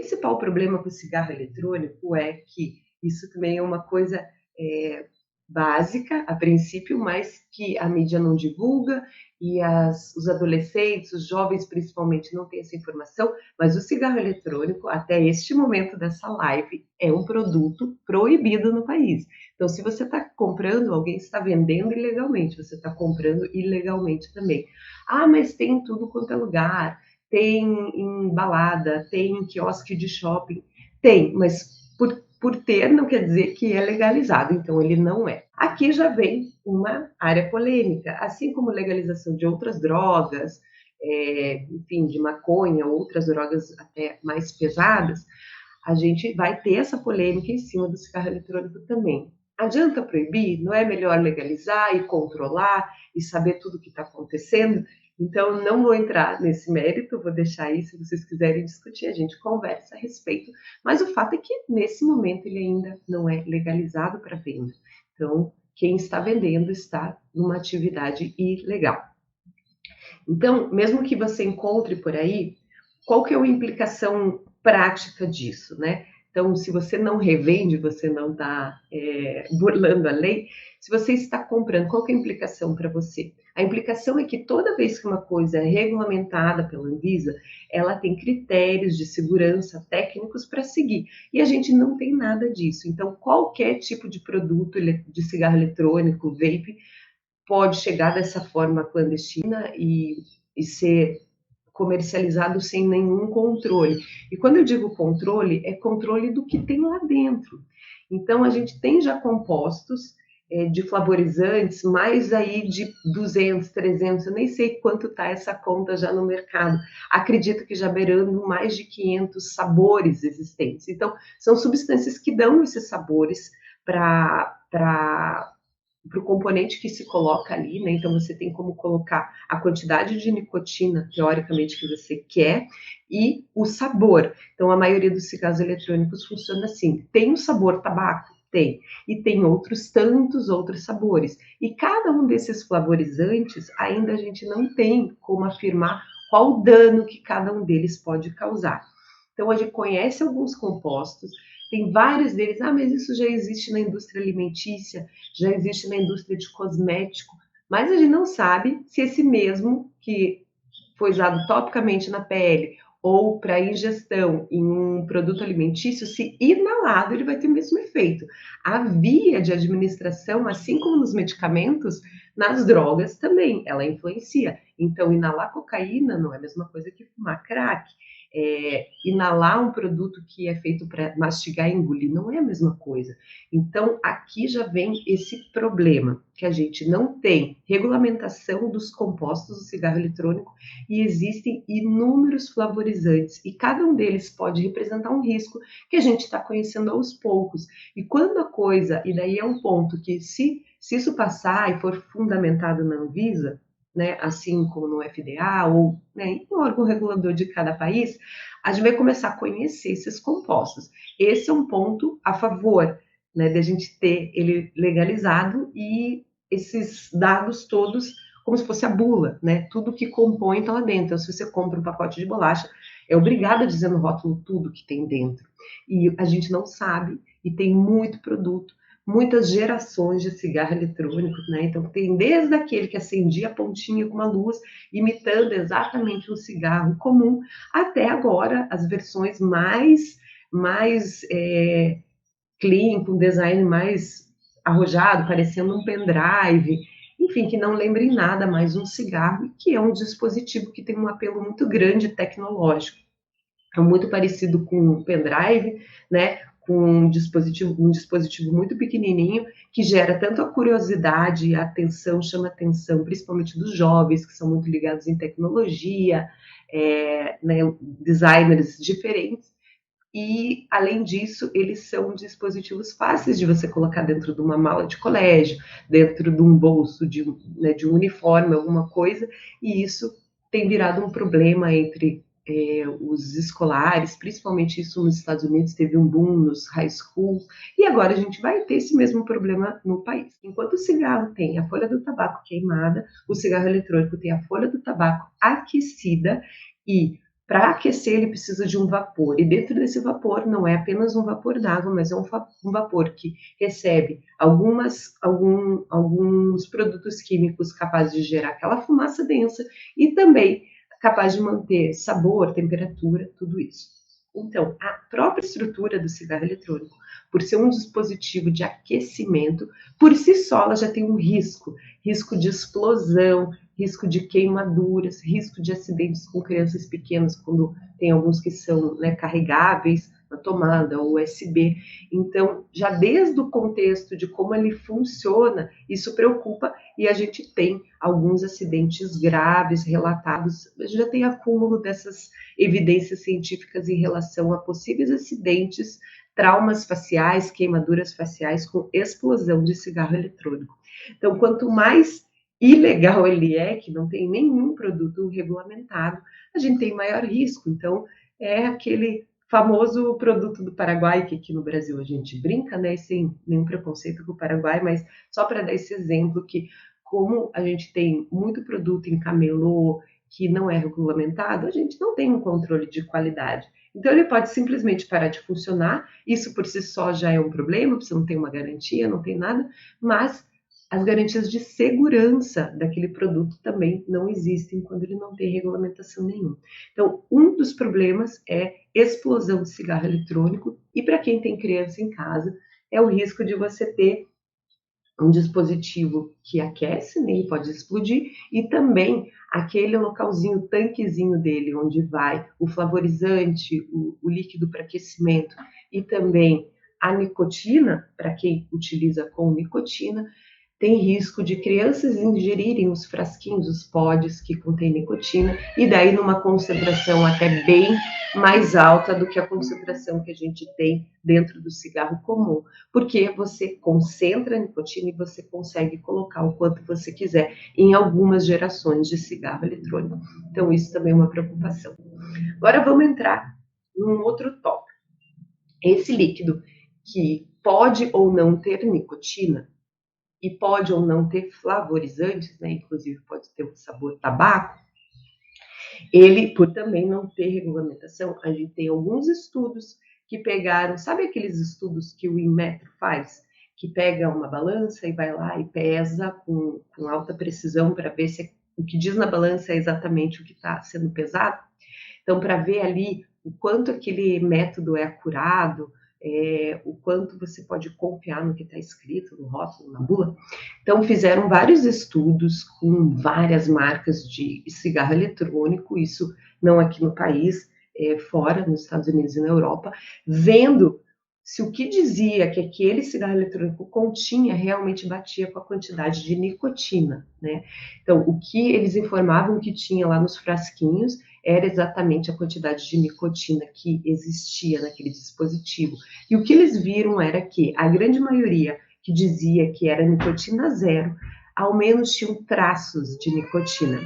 principal problema com o cigarro eletrônico é que isso também é uma coisa básica, a princípio, mas que a mídia não divulga e os adolescentes, os jovens principalmente, não têm essa informação, mas o cigarro eletrônico, até este momento dessa live, é um produto proibido no país. Então, se você está comprando, alguém está vendendo ilegalmente, você está comprando ilegalmente também. Ah, mas tem em tudo quanto é lugar, tem em balada, tem em quiosque de shopping, tem, mas por ter não quer dizer que é legalizado, então ele não é. Aqui já vem uma área polêmica, assim como legalização de outras drogas, enfim, de maconha, outras drogas até mais pesadas, a gente vai ter essa polêmica em cima do cigarro eletrônico também. Adianta proibir? Não é melhor legalizar e controlar e saber tudo o que está acontecendo? Então, não vou entrar nesse mérito, vou deixar aí, se vocês quiserem discutir, a gente conversa a respeito. Mas o fato é que, nesse momento, ele ainda não é legalizado para venda. Então, quem está vendendo está numa atividade ilegal. Então, mesmo que você encontre por aí, qual que é a implicação prática disso, né? Então, se você não revende, você não está burlando a lei, se você está comprando, qual que é a implicação para você? A implicação é que toda vez que uma coisa é regulamentada pela Anvisa, ela tem critérios de segurança técnicos para seguir. E a gente não tem nada disso. Então, qualquer tipo de produto de cigarro eletrônico, vape, pode chegar dessa forma clandestina e ser comercializado sem nenhum controle. E quando eu digo controle, é controle do que tem lá dentro. Então, a gente tem já compostos de flavorizantes, mais aí de 200, 300, eu nem sei quanto está essa conta já no mercado. Acredito que já beirando mais de 500 sabores existentes. Então, são substâncias que dão esses sabores para o componente que se coloca ali, né? Então você tem como colocar a quantidade de nicotina, teoricamente, que você quer, e o sabor. Então a maioria dos cigarros eletrônicos funciona assim. Tem o sabor tabaco? Tem. E tem outros tantos outros sabores. E cada um desses flavorizantes, ainda a gente não tem como afirmar qual o dano que cada um deles pode causar. Então a gente conhece alguns compostos, tem vários deles, mas isso já existe na indústria alimentícia, já existe na indústria de cosmético, mas a gente não sabe se esse mesmo que foi usado topicamente na pele ou para ingestão em um produto alimentício, se inalado, ele vai ter o mesmo efeito. A via de administração, assim como nos medicamentos, nas drogas também, ela influencia. Então, inalar cocaína não é a mesma coisa que fumar crack. Inalar um produto que é feito para mastigar e engolir não é a mesma coisa. Então, aqui já vem esse problema, que a gente não tem regulamentação dos compostos do cigarro eletrônico e existem inúmeros flavorizantes e cada um deles pode representar um risco que a gente está conhecendo aos poucos. E quando a coisa, e daí é um ponto que se isso passar e for fundamentado na Anvisa, né, assim como no FDA ou em um órgão regulador de cada país, a gente vai começar a conhecer esses compostos. Esse é um ponto a favor, né, de a gente ter ele legalizado e esses dados todos como se fosse a bula, né? Tudo que compõe está lá dentro. Então, se você compra um pacote de bolacha, é obrigado a dizer no rótulo tudo que tem dentro. E a gente não sabe, e tem muito produto, muitas gerações de cigarro eletrônico, né? Então, tem desde aquele que acendia a pontinha com uma luz, imitando exatamente um cigarro comum, até agora as versões mais clean, com design mais arrojado, parecendo um pendrive, enfim, que não lembre em nada mais um cigarro, que é um dispositivo que tem um apelo muito grande tecnológico. É muito parecido com um pendrive, né? Com um dispositivo muito pequenininho, que gera tanto a curiosidade e a atenção, chama atenção, principalmente dos jovens, que são muito ligados em tecnologia, né, designers diferentes, e, além disso, eles são dispositivos fáceis de você colocar dentro de uma mala de colégio, dentro de um bolso de um uniforme, alguma coisa, e isso tem virado um problema entre os escolares, principalmente isso nos Estados Unidos, teve um boom nos high schools, e agora a gente vai ter esse mesmo problema no país. Enquanto o cigarro tem a folha do tabaco queimada, o cigarro eletrônico tem a folha do tabaco aquecida, e Para aquecer, ele precisa de um vapor, e dentro desse vapor não é apenas um vapor d'água, mas é um vapor que recebe alguns produtos químicos capazes de gerar aquela fumaça densa e também capaz de manter sabor, temperatura, tudo isso. Então, a própria estrutura do cigarro eletrônico, por ser um dispositivo de aquecimento, por si só ela já tem um risco de explosão, risco de queimaduras, risco de acidentes com crianças pequenas, quando tem alguns que são, né, carregáveis na tomada, USB. Então, já desde o contexto de como ele funciona, isso preocupa e a gente tem alguns acidentes graves relatados, a gente já tem acúmulo dessas evidências científicas em relação a possíveis acidentes, traumas faciais, queimaduras faciais com explosão de cigarro eletrônico. Então, quanto mais ilegal ele é, que não tem nenhum produto regulamentado, a gente tem maior risco. Então, é aquele famoso produto do Paraguai, que aqui no Brasil a gente brinca, né, sem nenhum preconceito com o Paraguai, mas só para dar esse exemplo que, como a gente tem muito produto em camelô que não é regulamentado, a gente não tem um controle de qualidade. Então, ele pode simplesmente parar de funcionar, isso por si só já é um problema, você não tem uma garantia, não tem nada, mas as garantias de segurança daquele produto também não existem quando ele não tem regulamentação nenhuma. Então, um dos problemas é explosão de cigarro eletrônico, e para quem tem criança em casa, é o risco de você ter um dispositivo que aquece, né, e pode explodir, e também aquele localzinho, o tanquezinho dele, onde vai o flavorizante, o líquido para aquecimento e também a nicotina, para quem utiliza com nicotina, tem risco de crianças ingerirem os frasquinhos, os pods que contêm nicotina, e daí numa concentração até bem mais alta do que a concentração que a gente tem dentro do cigarro comum, porque você concentra a nicotina e você consegue colocar o quanto você quiser em algumas gerações de cigarro eletrônico. Então isso também é uma preocupação. Agora vamos entrar num outro tópico. Esse líquido que pode ou não ter nicotina, e pode ou não ter flavorizantes, né? Inclusive pode ter um sabor tabaco, ele, por também não ter regulamentação, a gente tem alguns estudos que pegaram, sabe aqueles estudos que o Inmetro faz? Que pega uma balança e vai lá e pesa com alta precisão para ver se o que diz na balança é exatamente o que está sendo pesado. Então, para ver ali o quanto aquele método é acurado, o quanto você pode confiar no que está escrito no rótulo, na bula. Então, fizeram vários estudos com várias marcas de cigarro eletrônico, isso não aqui no país, fora, nos Estados Unidos e na Europa, vendo se o que dizia que aquele cigarro eletrônico continha realmente batia com a quantidade de nicotina, né? Então, o que eles informavam que tinha lá nos frasquinhos era exatamente a quantidade de nicotina que existia naquele dispositivo. E o que eles viram era que a grande maioria que dizia que era nicotina zero, ao menos tinham traços de nicotina.